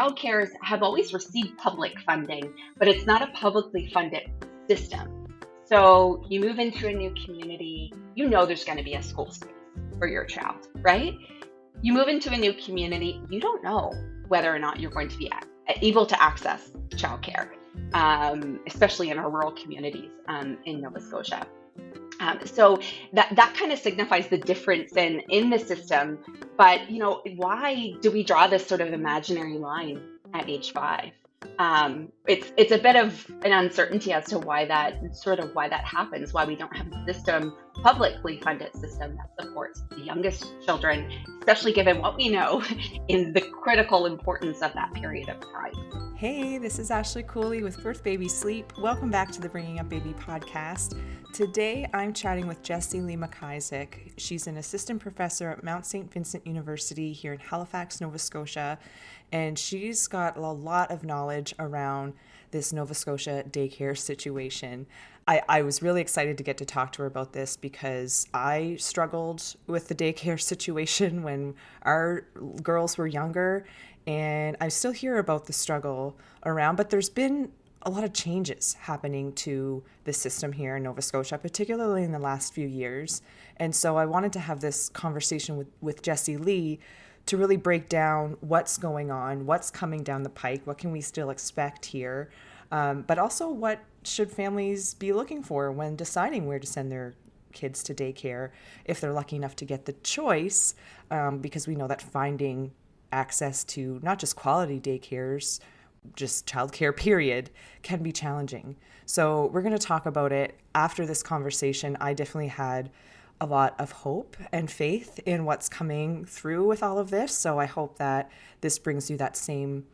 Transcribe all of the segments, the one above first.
childcares have always received public funding, but it's not a publicly funded system. So you move into a new community, you know there's going to be a school space for your child, right? You move into a new community, you don't know whether or not you're going to be able to access childcare, especially in our rural communities in Nova Scotia. So that kind of signifies the difference in the system. But, why do we draw this sort of imaginary line at age 5? It's a bit of an uncertainty as to why that happens, why we don't have a system, publicly funded system that supports the youngest children, especially given what we know in the critical importance of that period of time. Hey, this is Ashley Cooley with Birth Baby Sleep. Welcome back to the Bringing Up Baby podcast. Today I'm chatting with Jessie-Lee MacIsaac. She's an assistant professor at Mount St. Vincent University here in Halifax, Nova Scotia, and she's got a lot of knowledge around this Nova Scotia daycare situation. I was really excited to get to talk to her about this because I struggled with the daycare situation when our girls were younger, and I still hear about the struggle around, but there's been a lot of changes happening to the system here in Nova Scotia, particularly in the last few years. And so I wanted to have this conversation with Jessie-Lee to really break down what's going on, what's coming down the pike, what can we still expect here, but also what should families be looking for when deciding where to send their kids to daycare if they're lucky enough to get the choice, because we know that finding access to not just quality daycares, just childcare period, can be challenging. So we're going to talk about it. After this conversation, I definitely had a lot of hope and faith in what's coming through with all of this. So I hope that this brings you that same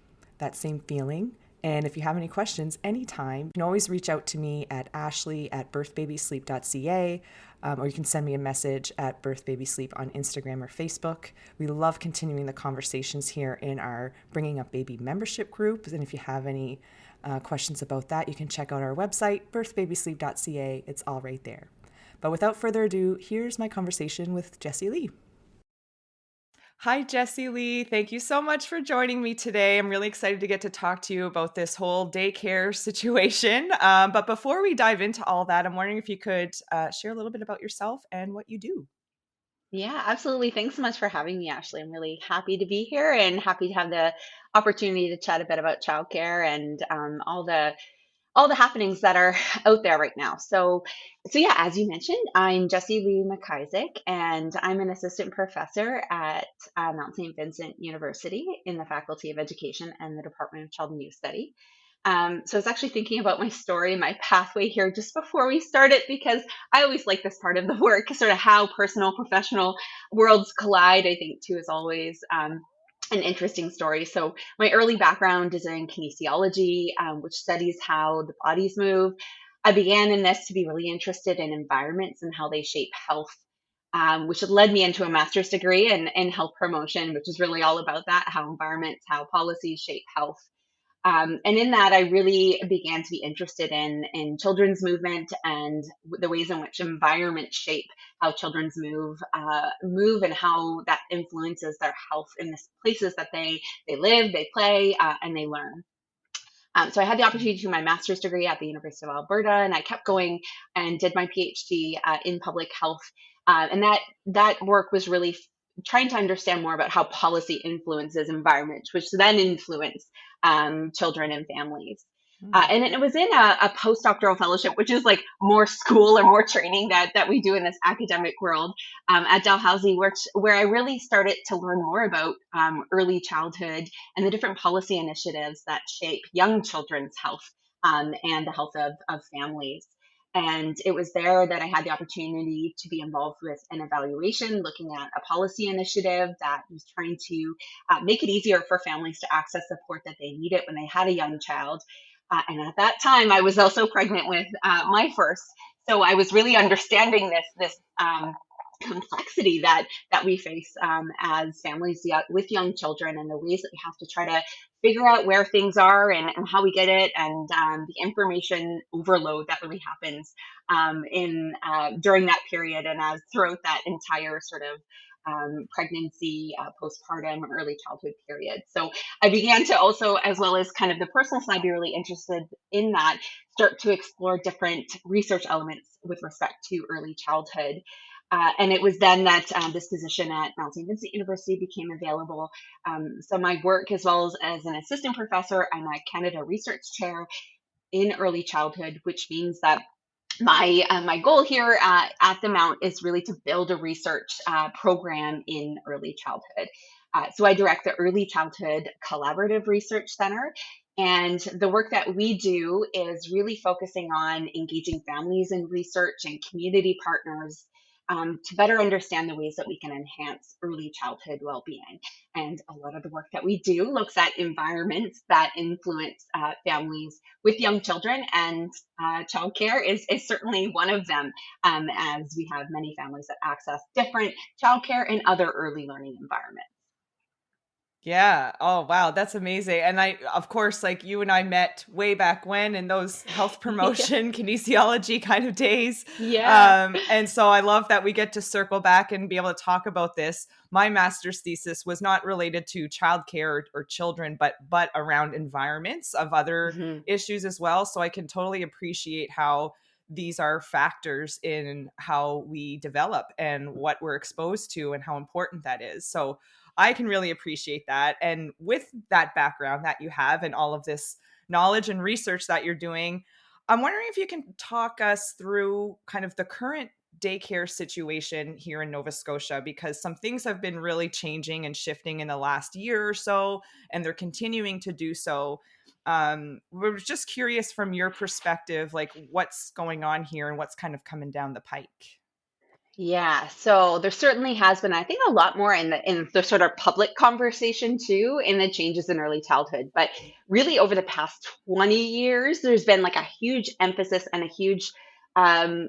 feeling. And if you have any questions anytime, you can always reach out to me at ashley@birthbabysleep.ca, or you can send me a message at birthbabysleep on Instagram or Facebook. We love continuing the conversations here in our Bringing Up Baby membership group. And if you have any questions about that, you can check out our website, birthbabysleep.ca. It's all right there. But without further ado, here's my conversation with Jessie-Lee. Hi, Jessie-Lee. Thank you so much for joining me today. I'm really excited to get to talk to you about this whole daycare situation. But before we dive into all that, I'm wondering if you could share a little bit about yourself and what you do. Yeah, absolutely. Thanks so much for having me, Ashley. I'm really happy to be here and happy to have the opportunity to chat a bit about childcare and all the happenings that are out there right now. So yeah, as you mentioned, I'm Jessie-Lee MacIsaac, and I'm an assistant professor at Mount St. Vincent University in the Faculty of Education and the Department of Child and Youth Study. So I was actually thinking about my story, my pathway here just before we started, because I always like this part of the work, sort of how personal, professional worlds collide, I think too is always an interesting story. So my early background is in kinesiology, which studies how the bodies move. I began in this to be really interested in environments and how they shape health, which led me into a master's degree in health promotion, which is really all about that, how environments, how policies shape health. And in that, I really began to be interested in children's movement and the ways in which environments shape how children's move and how that influences their health in the places that they live, they play, and they learn. So I had the opportunity to do my master's degree at the University of Alberta, and I kept going and did my PhD in public health. And that work was really trying to understand more about how policy influences environments, which then influence children and families. And it was in a postdoctoral fellowship, which is like more school or more training that we do in this academic world at Dalhousie, where I really started to learn more about early childhood and the different policy initiatives that shape young children's health and the health of families. And it was there that I had the opportunity to be involved with an evaluation looking at a policy initiative that was trying to make it easier for families to access support that they needed when they had a young child. And at that time, I was also pregnant with my first. So I was really understanding this complexity that we face as families with young children, and the ways that we have to try to figure out where things are and how we get it, and the information overload that really happens in during that period, and as throughout that entire sort of pregnancy, postpartum, early childhood period. So I began to also, as well as kind of the personal side, be really interested in that, start to explore different research elements with respect to early childhood. And it was then that this position at Mount St. Vincent University became available. So my work, as well as an assistant professor, I'm a Canada Research Chair in early childhood, which means that my goal here at the Mount is really to build a research program in early childhood. So I direct the Early Childhood Collaborative Research Center. And the work that we do is really focusing on engaging families in research and community partners to better understand the ways that we can enhance early childhood well-being. And a lot of the work that we do looks at environments that influence families with young children, and childcare is certainly one of them, as we have many families that access different childcare and other early learning environments. Yeah. Oh, wow. That's amazing. And of course, like you and I met way back when in those health Yeah. promotion, kinesiology kind of days. Yeah. And so I love that we get to circle back and be able to talk about this. My master's thesis was not related to childcare or children, but around environments of other Mhm. issues as well. So I can totally appreciate how these are factors in how we develop and what we're exposed to and how important that is. So I can really appreciate that. And with that background that you have and all of this knowledge and research that you're doing, I'm wondering if you can talk us through kind of the current daycare situation here in Nova Scotia, because some things have been really changing and shifting in the last year or so, and they're continuing to do so. We're just curious from your perspective, like what's going on here and what's kind of coming down the pike. Yeah, so there certainly has been, I think, a lot more in the sort of public conversation too, in the changes in early childhood. But really, over the past 20 years, there's been like a huge emphasis and a huge um,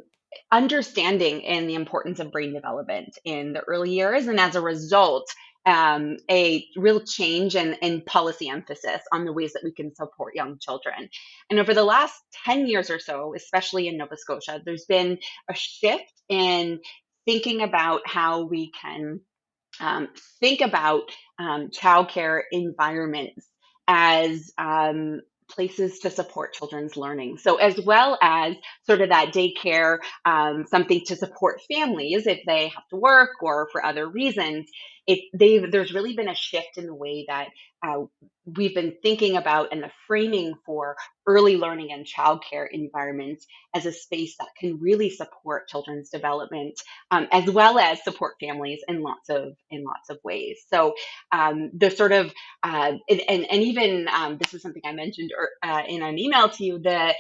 understanding in the importance of brain development in the early years, and as a result, a real change in policy emphasis on the ways that we can support young children. And over the last 10 years or so, especially in Nova Scotia, there's been a shift in thinking about how we can um, think about childcare environments as places to support children's learning. So, as well as sort of that daycare, something to support families if they have to work or for other reasons. There's really been a shift in the way that uh, we've been thinking about and the framing for early learning and childcare environments as a space that can really support children's development, as well as support families in lots of ways. So the sort of and even this is something I mentioned in an email to you. The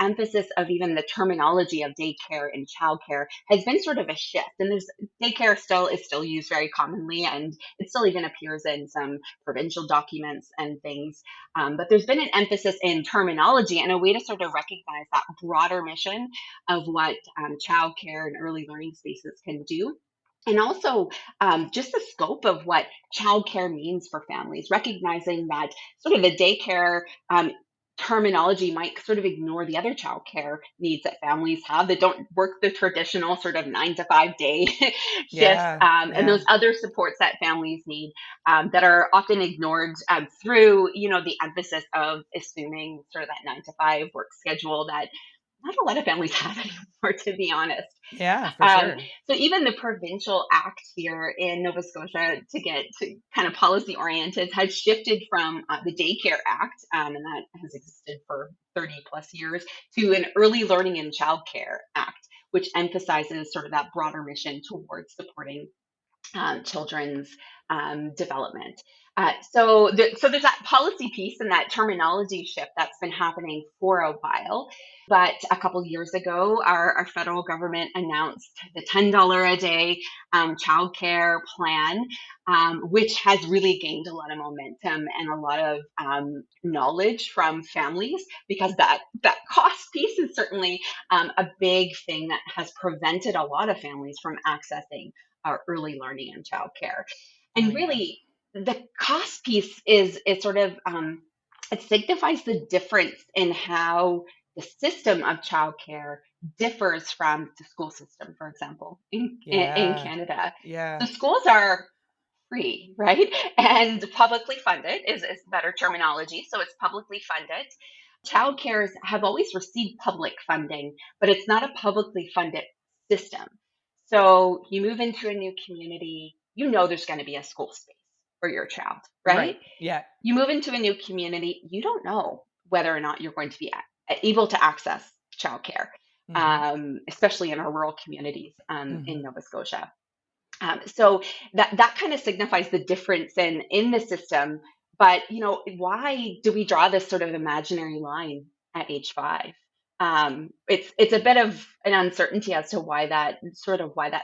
emphasis of even the terminology of daycare and childcare has been sort of a shift, and there's daycare still is still used very commonly, and it still even appears in some provincial documents and things. But there's been an emphasis in terminology and a way to sort of recognize that broader mission of what childcare and early learning spaces can do. And also, just the scope of what childcare means for families, recognizing that sort of the daycare terminology might sort of ignore the other childcare needs that families have that don't work the traditional sort of 9 to 5 day shifts, Yeah, and those yeah. other supports that families need that are often ignored through, the emphasis of assuming sort of that 9 to 5 work schedule that not a lot of families have anymore, to be honest. Yeah, for Um, sure. so even the provincial act here in Nova Scotia to get to kind of policy oriented has shifted from the Daycare Act, and that has existed for 30 plus years, to an Early Learning and Childcare Act, which emphasizes sort of that broader mission towards supporting children's development. So there's that policy piece and that terminology shift that's been happening for a while. But a couple years ago, our federal government announced the $10 a day childcare plan, which has really gained a lot of momentum and a lot of knowledge from families, because that cost piece is certainly a big thing that has prevented a lot of families from accessing our early learning and childcare. Oh And yeah. really, the cost piece is sort of it signifies the difference in how the system of childcare differs from the school system, for example, in Yeah. Canada. Yeah. The schools are free, right? And publicly funded is better terminology. So it's publicly funded. Childcares have always received public funding, but it's not a publicly funded system. So you move into a new community, you know there's going to be a school space for your child, right? Right. Yeah. You move into a new community, you don't know whether or not you're going to be able to access childcare, Hmm. especially in our rural communities in Hmm. Nova Scotia. So that kind of signifies the difference in the system. But why do we draw this sort of imaginary line at age 5? It's a bit of an uncertainty as to why that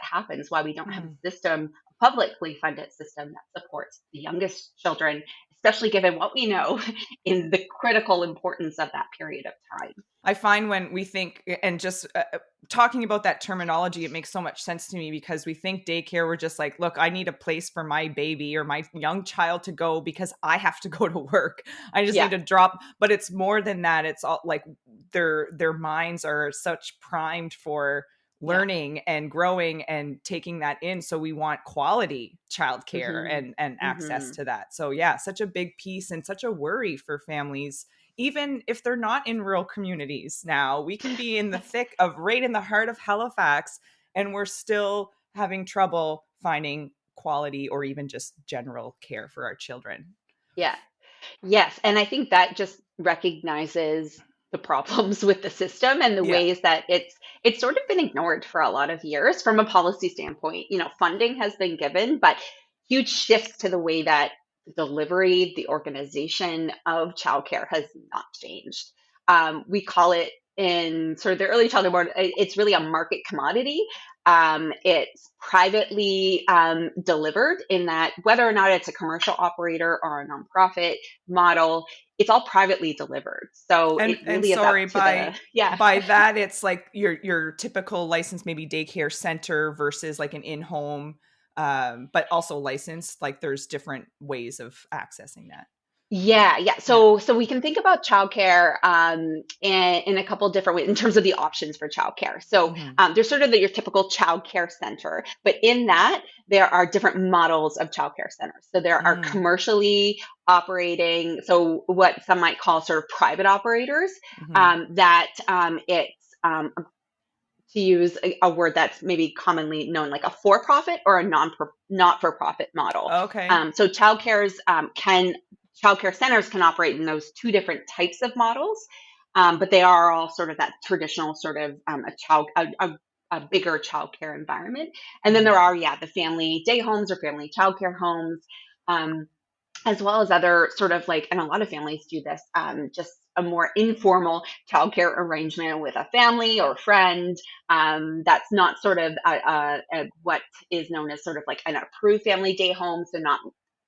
happens. Why we don't have Hmm. a system, a publicly funded system that supports the youngest children, especially given what we know in the critical importance of that period of time. I find when we think, and just talking about that terminology, it makes so much sense to me, because we think daycare, we're just like, look, I need a place for my baby or my young child to go because I have to go to work. I just Yeah. need to drop. But it's more than that. It's all like their minds are such primed for Yeah. learning and growing and taking that in. So we want quality childcare Hmm. and access Hmm. to that. So yeah, such a big piece and such a worry for families, even if they're not in rural communities now. We can be in the thick of, right in the heart of Halifax, and we're still having trouble finding quality or even just general care for our children. Yeah. Yes, and I think that just recognizes the problems with the system and the Yeah. ways that it's sort of been ignored for a lot of years from a policy standpoint. Funding has been given, but huge shifts to the way that the delivery, the organization of childcare has not changed. We call it in sort of the early childhood world, it's really a market commodity. It's privately delivered, in that whether or not it's a commercial operator or a nonprofit model, it's all privately delivered. So it And really is up sorry, to the, yeah. by that, it's like your typical licensed maybe daycare center versus like an in-home, but also licensed. Like there's different ways of accessing that. Yeah, yeah. Yeah. So we can think about childcare in a couple different ways in terms of the options for childcare. So Hmm. there's sort of your typical childcare center, but in that there are different models of childcare centers. So there are Mm. commercially operating, so what some might call sort of private operators, Hmm. that it's to use a word that's maybe commonly known, like a for-profit or a not for profit model. Okay. So childcare centers can operate in those two different types of models, but they are all sort of that traditional sort of a bigger childcare environment. And then there Hmm. are, yeah, the family day homes or family childcare homes. As well as other sort of like, and a lot of families do this, just a more informal childcare arrangement with a family or friend, that's not sort of what is known as sort of like an approved family day home, so not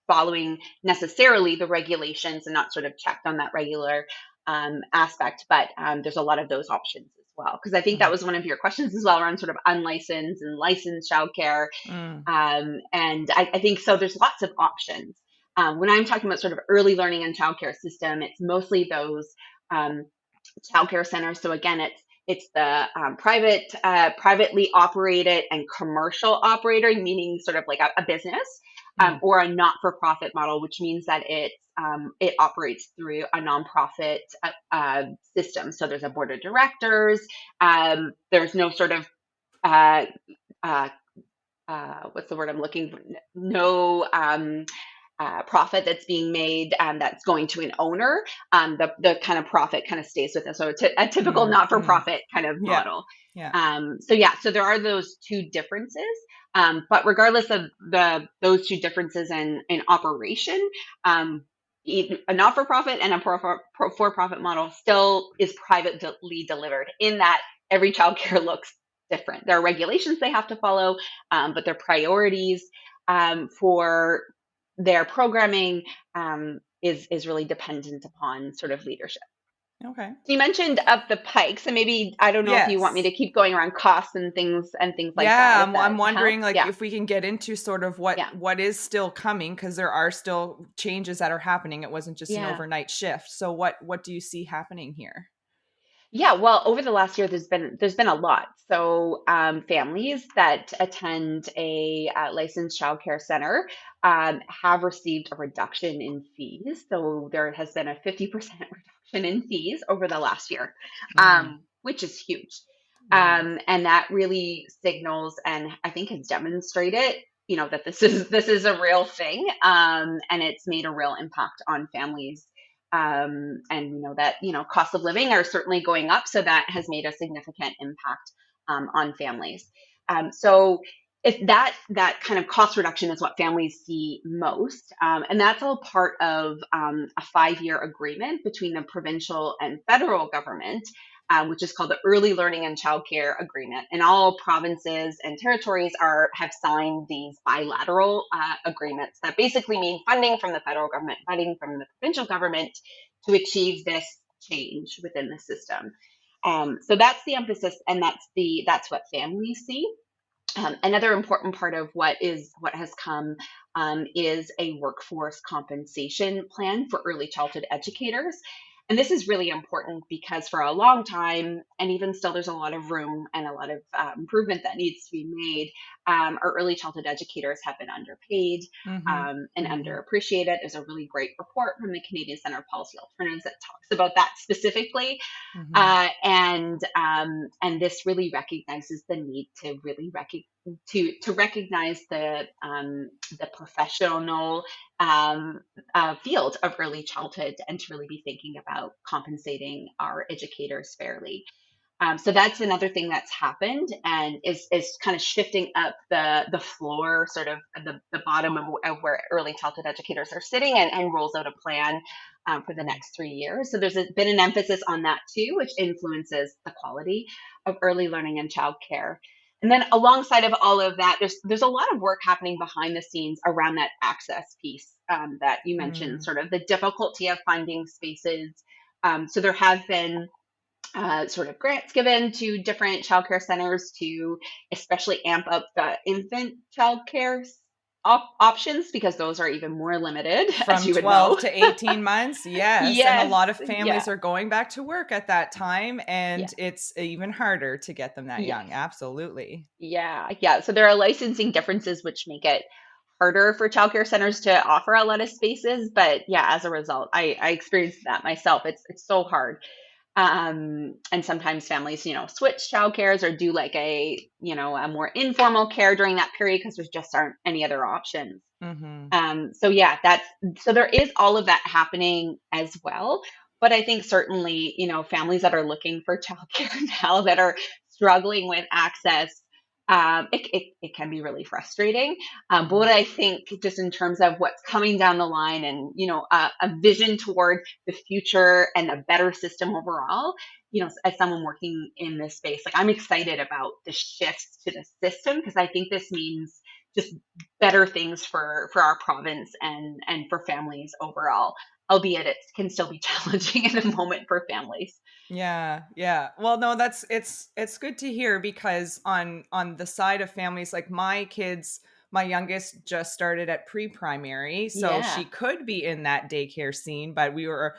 following necessarily the regulations and not sort of checked on that regular aspect. But there's a lot of those options as well, because I think that Hmm. was one of your questions as well around sort of unlicensed and licensed childcare. Mm. And I think so. There's lots of options. When I'm talking about sort of early learning and childcare system, it's mostly those um, childcare centers. So again, it's the privately operated and commercial operator, meaning sort of like a business, Mm. or a not-for-profit model, which means that it operates through a nonprofit system. So there's a board of directors. There's no sort of uh, uh, what's the word I'm looking for? No profit that's being made that's going to an owner, the kind of profit kind of stays with us. So it's a typical Mm-hmm. not-for-profit kind of Yeah. model. Yeah. So yeah, so there are those two differences. But regardless of those two differences in operation, um, a not-for-profit and a for-profit model still is privately delivered in that every childcare looks different. There are regulations they have to follow, but their priorities for their programming is really dependent upon sort of leadership. Okay. So you mentioned up the pike, so maybe I don't know if you want me to Yes. keep going around costs and things like that, Yeah, if I'm that wondering helps. like Yeah, if we can get into sort of what yeah, what is still coming because there are still changes that are happening. It wasn't just an yeah. overnight shift. So what do you see happening here? Yeah, well, over the last year, there's been a lot. So, families that attend a licensed childcare center have received a reduction in fees. So there has been a 50% reduction in fees over the last year, Mm, which is huge. yeah. And that really signals, and I think has demonstrated, that this is a real thing, and it's made a real impact on families, and that costs of living are certainly going up, so that has made a significant impact on families. So if that kind of cost reduction is what families see most, and that's all part of a 5-year agreement between the provincial and federal government, which is called the Early Learning and Childcare Agreement. And all provinces and territories have signed these bilateral agreements that basically mean funding from the federal government, funding from the provincial government to achieve this change within the system. So that's the emphasis, and that's what families see. Another important part of what has come is a workforce compensation plan for early childhood educators. And this is really important because for a long time, and even still, there's a lot of room and a lot of improvement that needs to be made. Our early childhood educators have been underpaid Mm-hmm. and Mm-hmm. underappreciated. There's a really great report from the Canadian Center of Policy Alternatives that talks about that specifically, Mm-hmm. and this really recognizes the need to really recognize the professional field of early childhood, and to really be thinking about compensating our educators fairly. So that's another thing that's happened, and is kind of shifting up the floor, sort of the bottom of where early childhood educators are sitting, and rolls out a plan for the next 3 years. So been an emphasis on that too, which influences the quality of early learning and childcare. And then alongside of all of that, there's a lot of work happening behind the scenes around that access piece that you mentioned, Mm. sort of the difficulty of finding spaces. So there have been sort of grants given to different childcare centers to especially amp up the infant childcare options, because those are even more limited, as From you would 12 know. to 18 months, yes. And a Yes, lot of yeah, families are going back to work at that time, yeah, and it's even harder to get them that young. yes, Absolutely. yeah. So there are licensing differences which make it harder for childcare centers to offer a lot of spaces. But yeah, as a result, I experienced that myself. It's so hard. And sometimes families, switch childcares or do like a more informal care during that period because there just aren't any other options. Mm-hmm. So yeah, so there is all of that happening as well. But I think certainly, families that are looking for childcare now, that are struggling with access, it can be really frustrating. But Mm-hmm. what I think, just in terms of what's coming down the line, and a vision toward the future and a better system overall, as someone working in this space, like, I'm excited about the shifts to the system, because I think this means just better things for our province and for families overall, albeit it can still be challenging in the moment for families. Yeah, yeah. Well, no, it's good to hear because on the side of families like my kids, my youngest just started at pre-primary, so she Yeah, could be in that daycare scene, but we were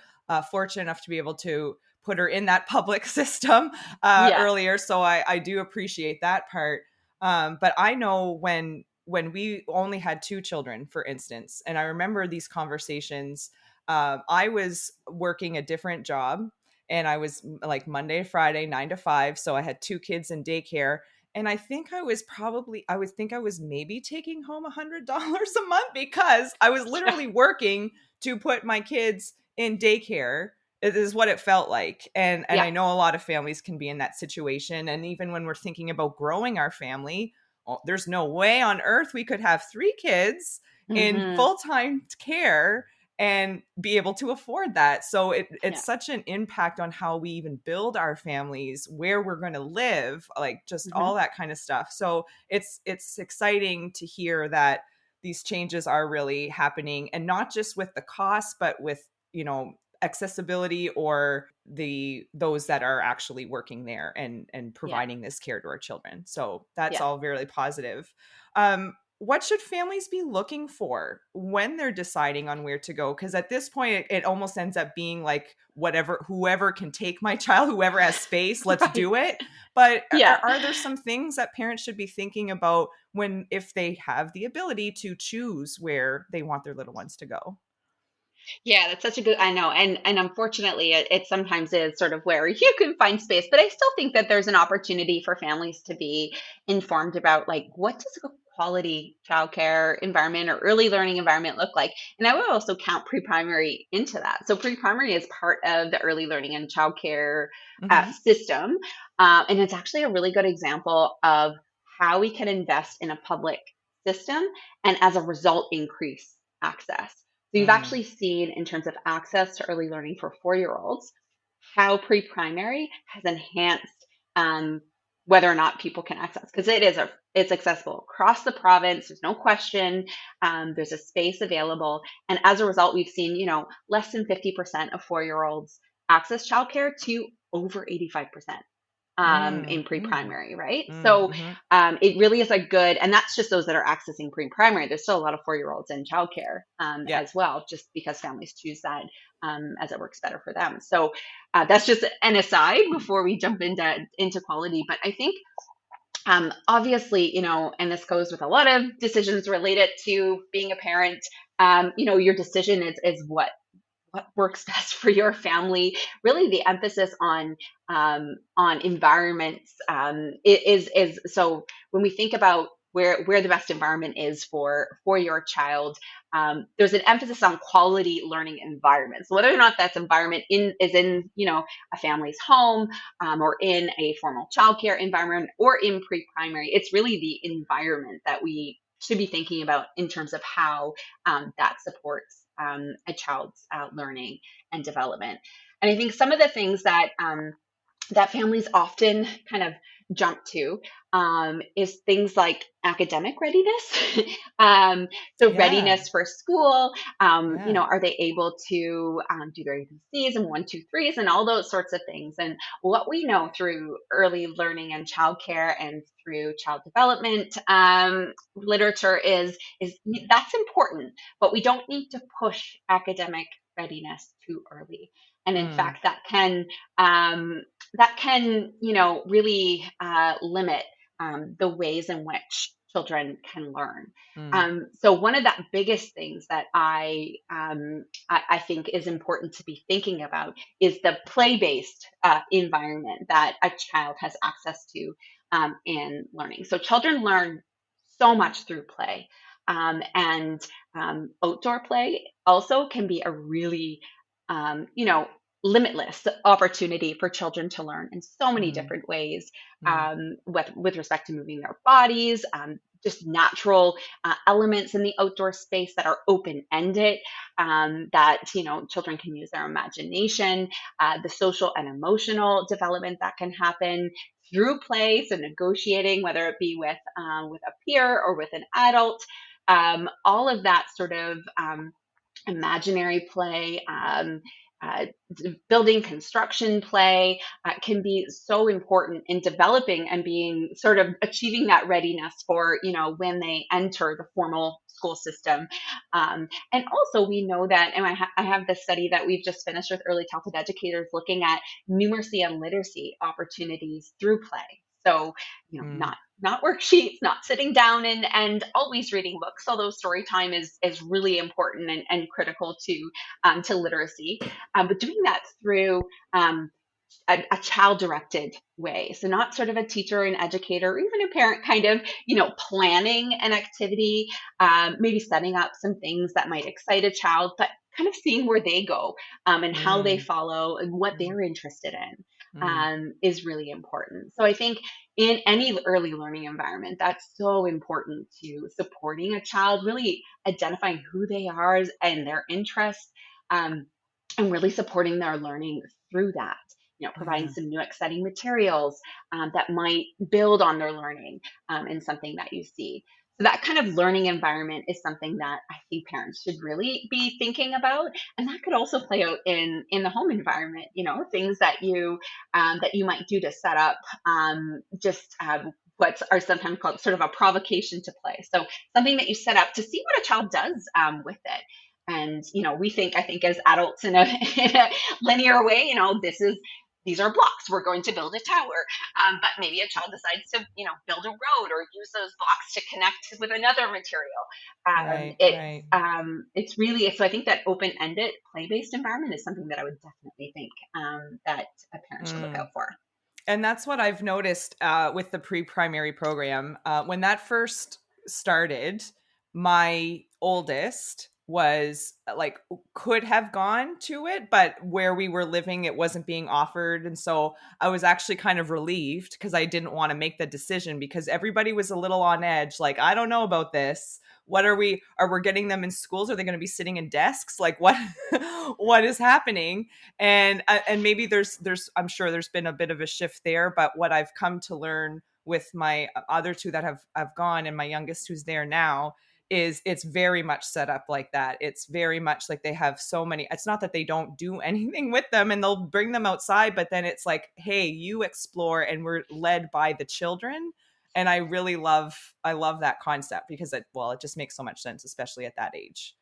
fortunate enough to be able to put her in that public system yeah, earlier. So I do appreciate that part. But I know when we only had two children, for instance, and I remember these conversations. I was working a different job and I was like Monday to Friday, 9 to 5. So I had two kids in daycare. And I would think I was maybe taking home $100 a month because I was literally working to put my kids in daycare. It is what it felt like. And Yeah. I know a lot of families can be in that situation. And even when we're thinking about growing our family, there's no way on earth we could have 3 kids in Hmm. full-time care and be able to afford that. So it's Yeah. such an impact on how we even build our families, where we're going to live, like just Hmm. all that kind of stuff. So it's exciting to hear that these changes are really happening, and not just with the cost, but with, accessibility, or those that are actually working there and Yeah. providing this care to our children. So that's Yeah. all very positive. What should families be looking for when they're deciding on where to go? Because at this point, it almost ends up being like, whoever can take my child, whoever has space, let's Right. do it. But Yeah. are there some things that parents should be thinking about if they have the ability to choose where they want their little ones to go? Yeah, that's such a good, I know. And unfortunately it sometimes is sort of where you can find space, but I still think that there's an opportunity for families to be informed about like what does a quality childcare environment or early learning environment look like. And I would also count pre-primary into that. So pre-primary is part of the early learning and childcare Mm-hmm. system. And it's actually a really good example of how we can invest in a public system and as a result increase access. So you've Mm, actually seen in terms of access to early learning for 4-year-olds, how pre-primary has enhanced whether or not people can access, because it's accessible across the province. There's no question. There's a space available, and as a result, we've seen less than 50% of 4-year-olds access childcare to over 85% mm, in mm, pre-primary, right? mm, So mm-hmm. it really is a good, and that's just those that are accessing pre-primary. There's still a lot of 4-year-olds in childcare Yeah. as well, just because families choose that as it works better for them. So that's just an aside before we jump into quality. But I think obviously, and this goes with a lot of decisions related to being a parent. Your decision is what works best for your family. Really, the emphasis on environments is so when we think about where the best environment is for your child, there's an emphasis on quality learning environments. So whether or not that's environment is in a family's home, or in a formal childcare environment, or in pre-primary, it's really the environment that we should be thinking about in terms of how that supports a child's learning and development. And I think some of the things that families often kind of jump to is things like academic readiness. um, so Yeah. readiness for school, Yeah. are they able to do their ABCs and one, two, threes and all those sorts of things. And what we know through early learning and childcare and through child development literature is that's important, but we don't need to push academic readiness too early. And in Mm, fact, um, that can, really limit the ways in which children can learn. mm, So one of the biggest things that I think is important to be thinking about is the play-based environment that a child has access to in learning. So children learn so much through play, and outdoor play also can be a really limitless opportunity for children to learn in so many mm, different ways, mm, with respect to moving their bodies, just natural elements in the outdoor space that are open ended, that children can use their imagination, the social and emotional development that can happen through play, so negotiating, whether it be with a peer or with an adult, all of that sort of imaginary play, uh, building construction play can be so important in developing and being sort of achieving that readiness for when they enter the formal school system. And also we know that, and I have this study that we've just finished with early childhood educators looking at numeracy and literacy opportunities through play. So mm. not worksheets, not sitting down and always reading books, although story time is really important and critical to literacy. But doing that through a child-directed way. So not sort of a teacher and educator or even a parent kind of, planning an activity, maybe setting up some things that might excite a child, but kind of seeing where they go, and how they Mm, follow and what mm, they're interested in, mm. is really important. So I think in any early learning environment, that's so important to supporting a child, really identifying who they are and their interests, um, and really supporting their learning through that. Providing Yeah. some new exciting materials, that might build on their learning, in something that you see. So that kind of learning environment is something that I think parents should really be thinking about, and that could also play out in the home environment. Things that you might do to set up, just what are sometimes called sort of a provocation to play. So something that you set up to see what a child does, with it. And I think as adults in a, in a linear way, these are blocks. We're going to build a tower. But maybe a child decides to, build a road or use those blocks to connect with another material. Right, right. It's really, so I think that open-ended play-based environment is something that I would definitely think, that a parent should look Mm. out for. And that's what I've noticed with the pre-primary program. When that first started, my oldest was like could have gone to it, but where we were living, it wasn't being offered. And so I was actually kind of relieved because I didn't want to make the decision because everybody was a little on edge. Like, I don't know about this. What are we getting them in schools? Are they going to be sitting in desks? Like what, what is happening? And maybe there's I'm sure there's been a bit of a shift there, but what I've come to learn with my other two that have gone and my youngest who's there now is it's very much set up like that. It's very much like they have so many. It's not that they don't do anything with them and they'll bring them outside, but then it's like, hey, you explore, and we're led by the children. And I love that concept because it just makes so much sense, especially at that age.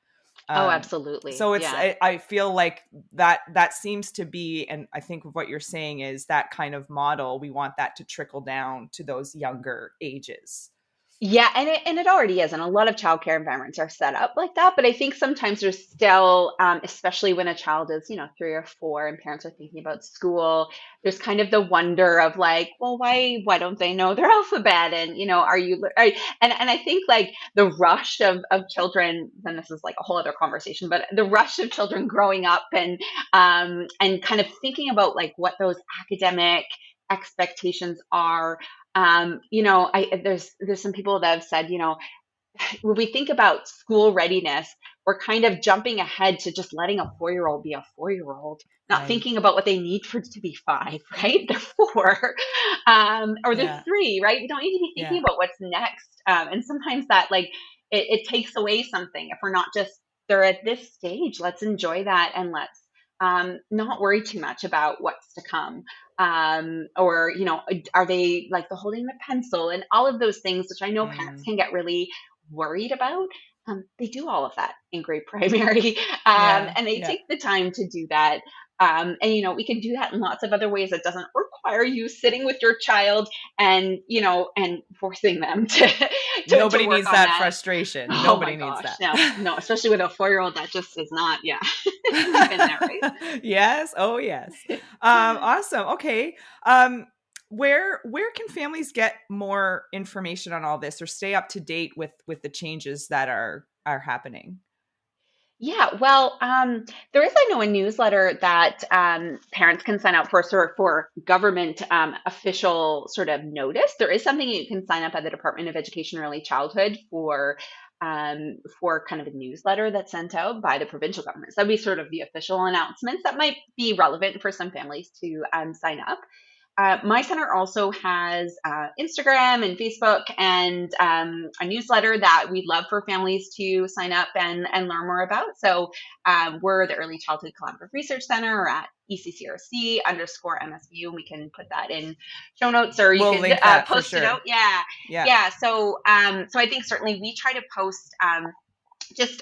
Oh, Um, absolutely. so Yeah. I feel like that seems to be, and I think what you're saying is that kind of model, we want that to trickle down to those younger ages. Yeah, and it already is, and a lot of childcare environments are set up like that. But I think sometimes there's still, especially when a child is, 3 or 4, and parents are thinking about school. There's kind of the wonder of like, well, why don't they know their alphabet? And are you? And I think like the rush of children, and this is like a whole other conversation, but the rush of children growing up and kind of thinking about like what those academic expectations are. There's some people that have said, when we think about school readiness, we're kind of jumping ahead to just letting a 4-year-old be a 4-year-old, not Right. thinking about what they need for to be 5, right? They're 4, or they're Yeah. 3, right? We don't need to be thinking Yeah. about what's next. And sometimes that like it takes away something if we're not just they're at this stage. Let's enjoy that and let's not worry too much about what's to come. Or are they like the holding the pencil and all of those things, which I know parents Mm. can get really worried about. They do all of that in grade primary, Yeah. and they Yeah. take the time to do that. And we can do that in lots of other ways that doesn't require you sitting with your child and and forcing them to to Nobody work needs on that that. frustration. Oh my Nobody needs gosh, that. no, no, especially with a 4-year-old, that just is not. Yeah, you've been there, right? Yes. Oh, yes. Awesome. Okay. Um, where can families get more information on all this or stay up to date with the changes that are happening? Yeah, well, there is, I know, a newsletter that parents can sign up for, sort of for government official sort of notice. There is something you can sign up at the Department of Education and Early Childhood for kind of a newsletter that's sent out by the provincial government. So that'd be sort of the official announcements that might be relevant for some families to sign up. My center also has Instagram and Facebook and a newsletter that we'd love for families to sign up and learn more about. So we're the Early Childhood Collaborative Research Center or at ECCRC underscore MSU. We can put that in show notes or you We'll could link that for post it out. sure. Yeah. Yeah. Yeah. So, so I think certainly we try to post just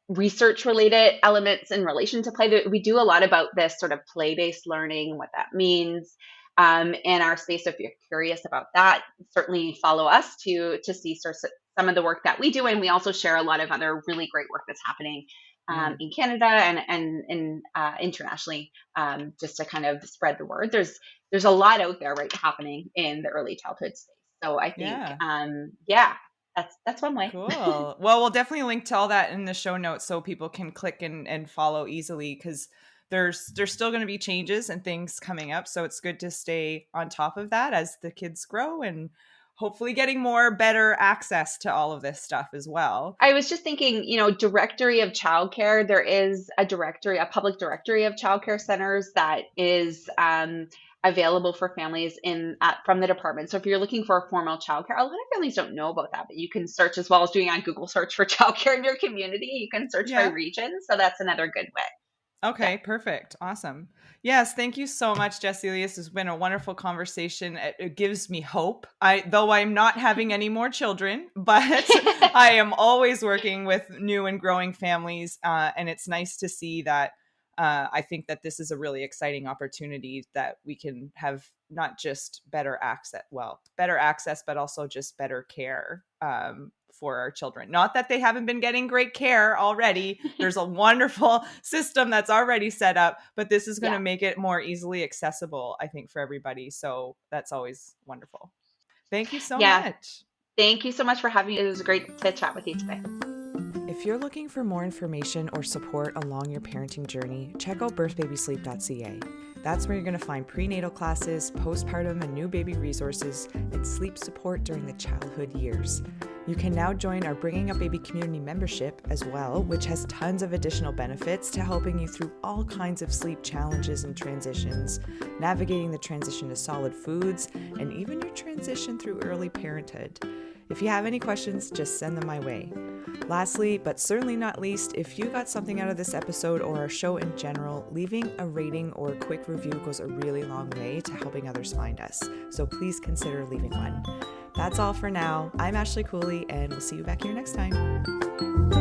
research related elements in relation to play. We do a lot about this sort of play based learning, what that means in our space. So if you're curious about that, certainly follow us to see some of the work that we do. And we also share a lot of other really great work that's happening Mm. in Canada and internationally, just to kind of spread the word. There's a lot out there right happening in the early childhood space. So I think, Yeah. yeah, that's one way. Cool. Well, we'll definitely link to all that in the show notes so people can click and follow easily, because there's still going to be changes and things coming up. So it's good to stay on top of that as the kids grow, and hopefully getting more better access to all of this stuff as well. I was just thinking, directory of childcare. There is a directory, a public directory of childcare centers that is available for families from the department. So if you're looking for a formal childcare, a lot of families don't know about that, but you can search as well as doing on Google search for childcare in your community. You can search by Yeah. region. So that's another good way. Yeah. Okay, perfect. Awesome. Yes, thank you so much, Jessie-Lee. This has been a wonderful conversation. It gives me hope. Though I'm not having any more children, but I am always working with new and growing families. And it's nice to see that I think that this is a really exciting opportunity that we can have not just better access, but also just better care for our children. Not that they haven't been getting great care already. There's a wonderful system that's already set up, but this is going to Yeah. make it more easily accessible, I think, for everybody. So that's always wonderful. Thank you so Yeah. much. Thank you so much for having me. It was great to chat with you today. If you're looking for more information or support along your parenting journey, check out birthbabysleep.ca. That's where you're going to find prenatal classes, postpartum and new baby resources, and sleep support during the childhood years. You can now join our Bringing Up Baby community membership as well, which has tons of additional benefits to helping you through all kinds of sleep challenges and transitions, navigating the transition to solid foods, and even your transition through early parenthood. If you have any questions, just send them my way. Lastly, but certainly not least, if you got something out of this episode or our show in general, leaving a rating or a quick review goes a really long way to helping others find us. So please consider leaving one. That's all for now. I'm Ashley Cooley, and we'll see you back here next time.